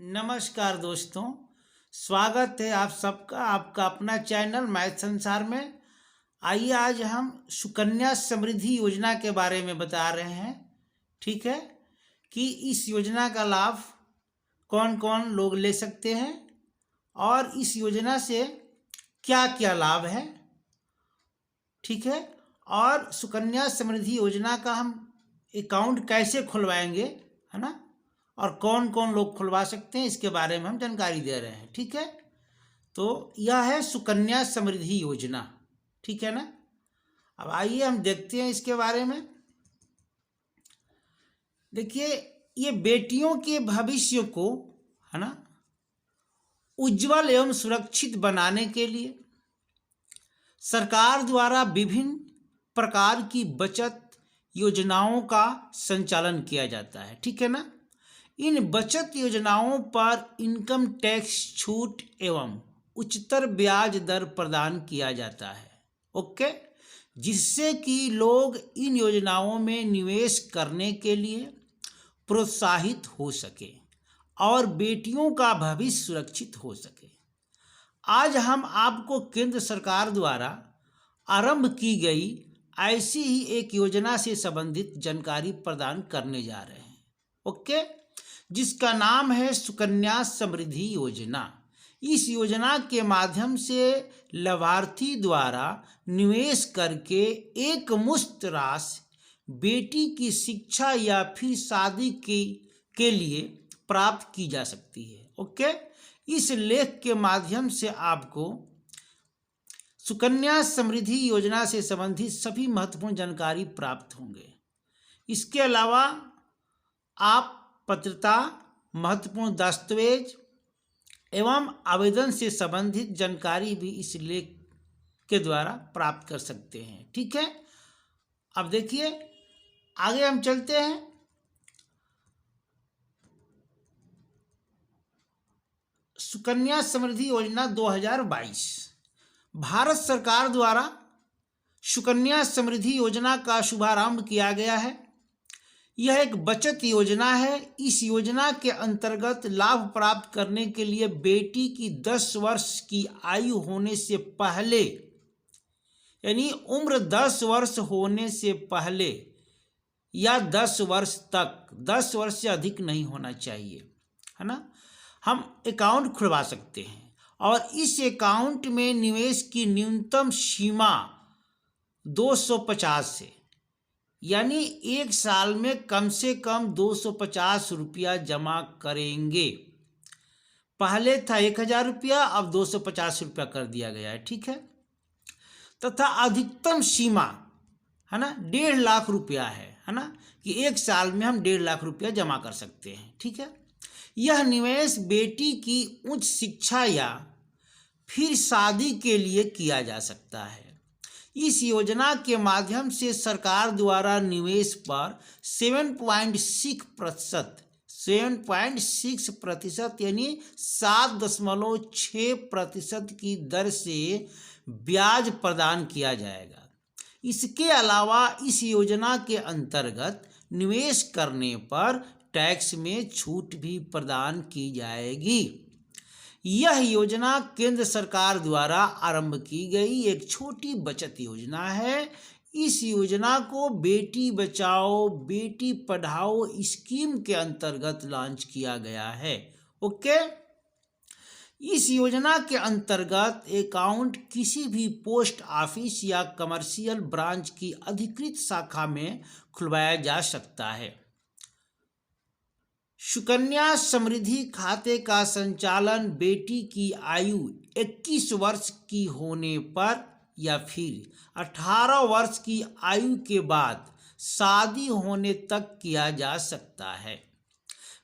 नमस्कार दोस्तों, स्वागत है आप सबका आपका अपना चैनल मैथ संसार में। आइए आज हम सुकन्या समृद्धि योजना के बारे में बता रहे हैं। ठीक है कि इस योजना का लाभ कौन कौन लोग ले सकते हैं और इस योजना से क्या क्या लाभ है। ठीक है, और सुकन्या समृद्धि योजना का हम अकाउंट कैसे खुलवाएंगे, है ना, और कौन कौन लोग खुलवा सकते हैं इसके बारे में हम जानकारी दे रहे हैं। ठीक है, तो यह है सुकन्या समृद्धि योजना। ठीक है ना। अब आइए हम देखते हैं इसके बारे में। देखिए, ये बेटियों के भविष्य को, है ना, उज्जवल एवं सुरक्षित बनाने के लिए सरकार द्वारा विभिन्न प्रकार की बचत योजनाओं का संचालन किया जाता है। ठीक है ना। इन बचत योजनाओं पर इनकम टैक्स छूट एवं उच्चतर ब्याज दर प्रदान किया जाता है। ओके, जिससे कि लोग इन योजनाओं में निवेश करने के लिए प्रोत्साहित हो सके और बेटियों का भविष्य सुरक्षित हो सके। आज हम आपको केंद्र सरकार द्वारा आरंभ की गई ऐसी ही एक योजना से संबंधित जानकारी प्रदान करने जा रहे हैं। ओके, जिसका नाम है सुकन्या समृद्धि योजना। इस योजना के माध्यम से लाभार्थी द्वारा निवेश करके एक मुश्त राशि बेटी की शिक्षा या फिर शादी के लिए प्राप्त की जा सकती है। ओके, इस लेख के माध्यम से आपको सुकन्या समृद्धि योजना से संबंधित सभी महत्वपूर्ण जानकारी प्राप्त होंगे। इसके अलावा आप पात्रता, महत्वपूर्ण दस्तावेज एवं आवेदन से संबंधित जानकारी भी इस लेख के द्वारा प्राप्त कर सकते हैं। ठीक है, अब देखिए आगे हम चलते हैं। सुकन्या समृद्धि योजना 2022 भारत सरकार द्वारा सुकन्या समृद्धि योजना का शुभारंभ किया गया है। यह एक बचत योजना है। इस योजना के अंतर्गत लाभ प्राप्त करने के लिए बेटी की 10 वर्ष की आयु होने से पहले, यानी उम्र 10 वर्ष होने से पहले या 10 वर्ष तक, 10 वर्ष से अधिक नहीं होना चाहिए, है ना, हम अकाउंट खुलवा सकते हैं। और इस अकाउंट में निवेश की न्यूनतम सीमा 250 से, यानी एक साल में कम से कम 250 रुपया जमा करेंगे। पहले था 1000 रुपया, अब 250 रुपया कर दिया गया है। ठीक है, तथा अधिकतम सीमा, है ना, 1.5 लाख रुपया है ना, कि एक साल में हम 1.5 लाख रुपया जमा कर सकते हैं। ठीक है, यह निवेश बेटी की उच्च शिक्षा या फिर शादी के लिए किया जा सकता है। इस योजना के माध्यम से सरकार द्वारा निवेश पर 7.6% यानी 7.6% की दर से ब्याज प्रदान किया जाएगा। इसके अलावा इस योजना के अंतर्गत निवेश करने पर टैक्स में छूट भी प्रदान की जाएगी। यह योजना केंद्र सरकार द्वारा आरंभ की गई एक छोटी बचत योजना है। इस योजना को बेटी बचाओ बेटी पढ़ाओ स्कीम के अंतर्गत लॉन्च किया गया है। ओके, इस योजना के अंतर्गत अकाउंट किसी भी पोस्ट ऑफिस या कमर्शियल ब्रांच की अधिकृत शाखा में खुलवाया जा सकता है। सुकन्या समृद्धि खाते का संचालन बेटी की आयु 21 वर्ष की होने पर या फिर 18 वर्ष की आयु के बाद शादी होने तक किया जा सकता है।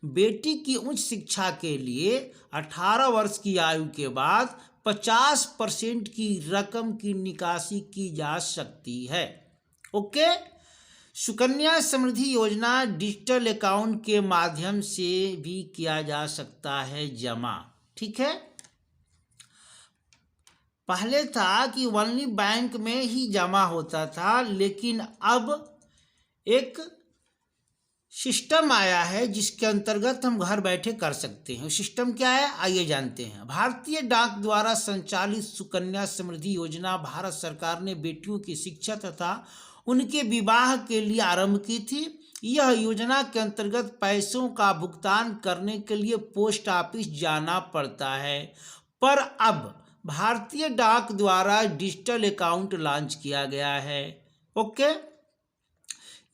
बेटी की उच्च शिक्षा के लिए 18 वर्ष की आयु के बाद 50% की रकम की निकासी की जा सकती है। ओके, सुकन्या समृद्धि योजना डिजिटल अकाउंट के माध्यम से भी किया जा सकता है जमा। ठीक है, पहले था कि ओनली बैंक में ही जमा होता था, लेकिन अब एक सिस्टम आया है जिसके अंतर्गत हम घर बैठे कर सकते हैं। सिस्टम क्या है, आइए जानते हैं। भारतीय डाक द्वारा संचालित सुकन्या समृद्धि योजना भारत सरकार ने बेटियों की शिक्षा तथा उनके विवाह के लिए आरंभ की थी। यह योजना के अंतर्गत पैसों का भुगतान करने के लिए पोस्ट ऑफिस जाना पड़ता है, पर अब भारतीय डाक द्वारा डिजिटल अकाउंट लॉन्च किया गया है। ओके,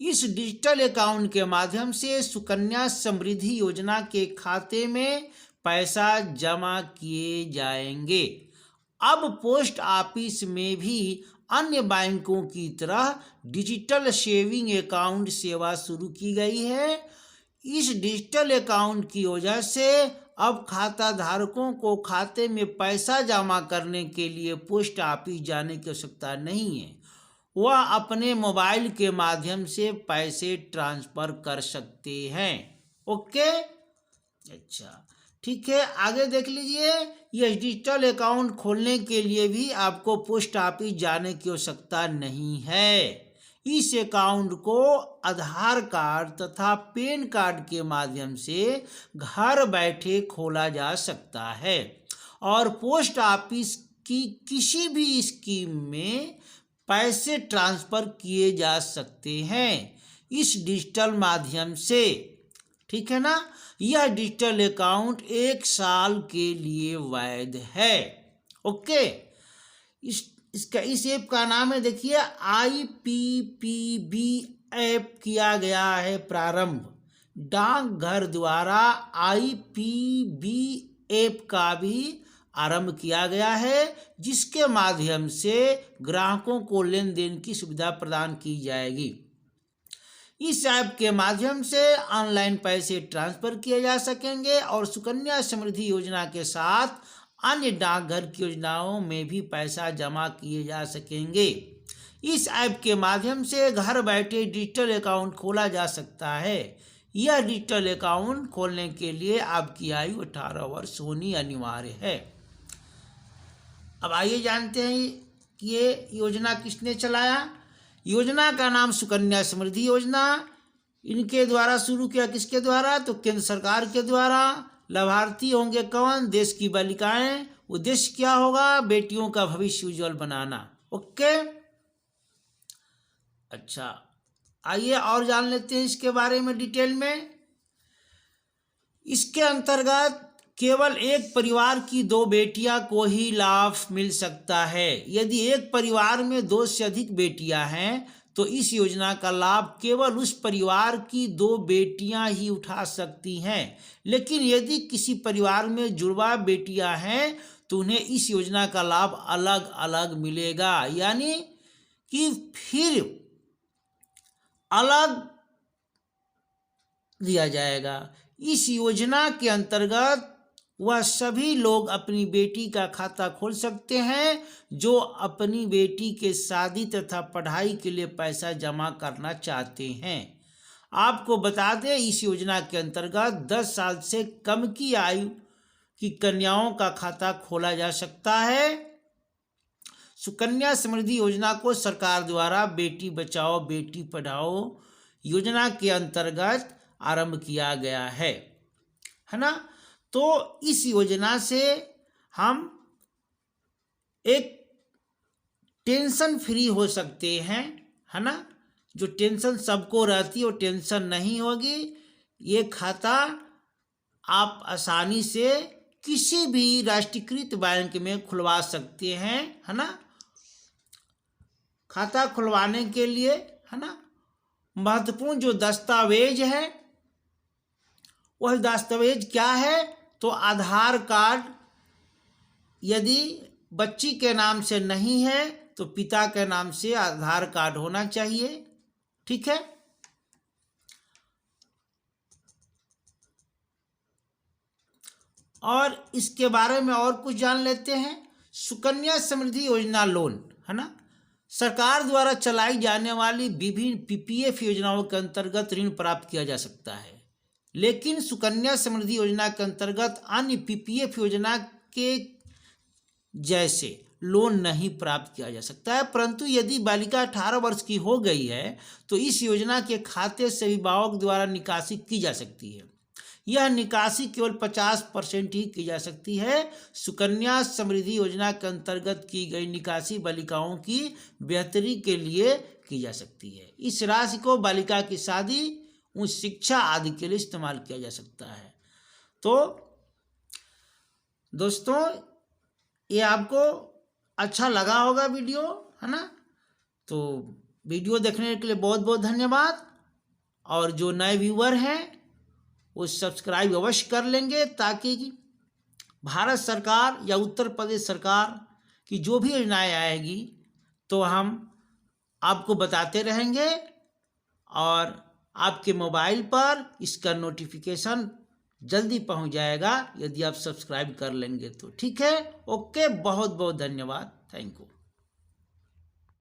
इस डिजिटल अकाउंट के माध्यम से सुकन्या समृद्धि योजना के खाते में पैसा जमा किए जाएंगे। अब पोस्ट ऑफिस में भी अन्य बैंकों की तरह डिजिटल सेविंग अकाउंट सेवा शुरू की गई है। इस डिजिटल अकाउंट की वजह से अब खाता धारकों को खाते में पैसा जमा करने के लिए पोस्ट ऑफिस जाने की आवश्यकता नहीं है। वह अपने मोबाइल के माध्यम से पैसे ट्रांसफर कर सकते हैं। ओके, अच्छा ठीक है, आगे देख लीजिए। यह डिजिटल अकाउंट खोलने के लिए भी आपको पोस्ट ऑफिस जाने की आवश्यकता नहीं है। इस अकाउंट को आधार कार्ड तथा पैन कार्ड के माध्यम से घर बैठे खोला जा सकता है और पोस्ट ऑफिस की किसी भी स्कीम में पैसे ट्रांसफर किए जा सकते हैं इस डिजिटल माध्यम से। ठीक है ना। यह डिजिटल अकाउंट 1 साल के लिए वैध है। ओके, इस ऐप का नाम है, देखिए IPPB ऐप किया गया है प्रारंभ। डाकघर द्वारा IPB ऐप का भी आरंभ किया गया है, जिसके माध्यम से ग्राहकों को लेन देन की सुविधा प्रदान की जाएगी। इस ऐप के माध्यम से ऑनलाइन पैसे ट्रांसफर किए जा सकेंगे और सुकन्या समृद्धि योजना के साथ अन्य डाकघर की योजनाओं में भी पैसा जमा किए जा सकेंगे। इस ऐप के माध्यम से घर बैठे डिजिटल अकाउंट खोला जा सकता है। यह डिजिटल अकाउंट खोलने के लिए आपकी आयु 18 वर्ष होनी अनिवार्य है। अब आइए जानते हैं कि ये योजना किसने चलाया। योजना का नाम सुकन्या समृद्धि योजना। इनके द्वारा शुरू किया, किसके द्वारा, तो केंद्र सरकार के द्वारा। लाभार्थी होंगे कौन, देश की बालिकाएं। उद्देश्य क्या होगा, बेटियों का भविष्य उज्जवल बनाना। ओके, अच्छा आइए और जान लेते हैं इसके बारे में डिटेल में। इसके अंतर्गत केवल एक परिवार की 2 बेटियां को ही लाभ मिल सकता है। यदि एक परिवार में 2 से अधिक बेटियां हैं तो इस योजना का लाभ केवल उस परिवार की 2 बेटियां ही उठा सकती हैं। लेकिन यदि किसी परिवार में जुड़वा बेटियां हैं तो उन्हें इस योजना का लाभ अलग अलग मिलेगा, यानी कि फिर अलग दिया जाएगा। इस योजना के अंतर्गत वह सभी लोग अपनी बेटी का खाता खोल सकते हैं जो अपनी बेटी के शादी तथा पढ़ाई के लिए पैसा जमा करना चाहते हैं। आपको बता दें, इस योजना के अंतर्गत 10 साल से कम की आयु की कन्याओं का खाता खोला जा सकता है। सुकन्या समृद्धि योजना को सरकार द्वारा बेटी बचाओ बेटी पढ़ाओ योजना के अंतर्गत आरंभ किया गया है ना। तो इस योजना से हम एक टेंशन फ्री हो सकते हैं, है ना। जो टेंशन सबको रहती है वो टेंशन नहीं होगी। ये खाता आप आसानी से किसी भी राष्ट्रीयकृत बैंक में खुलवा सकते हैं, है ना। खाता खुलवाने के लिए, है ना, महत्वपूर्ण जो दस्तावेज है वह दस्तावेज क्या है, तो आधार कार्ड यदि बच्ची के नाम से नहीं है तो पिता के नाम से आधार कार्ड होना चाहिए। ठीक है। और इसके बारे में और कुछ जान लेते हैं। सुकन्या समृद्धि योजना लोन, है ना, सरकार द्वारा चलाई जाने वाली विभिन्न PPF योजनाओं के अंतर्गत ऋण प्राप्त किया जा सकता है। लेकिन सुकन्या समृद्धि योजना के अंतर्गत अन्य PPF योजना के जैसे लोन नहीं प्राप्त किया जा सकता है। परंतु यदि बालिका 18 वर्ष की हो गई है तो इस योजना के खाते से अभिभावक द्वारा निकासी की जा सकती है। यह निकासी केवल 50% ही की जा सकती है। सुकन्या समृद्धि योजना के अंतर्गत की गई निकासी बालिकाओं की बेहतरी के लिए की जा सकती है। इस राशि को बालिका की शादी, उच्च शिक्षा आदि के लिए इस्तेमाल किया जा सकता है। तो दोस्तों, ये आपको अच्छा लगा होगा वीडियो, है ना? तो वीडियो देखने के लिए बहुत बहुत धन्यवाद। और जो नए व्यूअर हैं वो सब्सक्राइब अवश्य कर लेंगे, ताकि भारत सरकार या उत्तर प्रदेश सरकार की जो भी योजनाएं आएगी तो हम आपको बताते रहेंगे और आपके मोबाइल पर इसका नोटिफिकेशन जल्दी पहुंच जाएगा यदि आप सब्सक्राइब कर लेंगे तो। ठीक है, ओके, बहुत बहुत धन्यवाद, थैंक यू।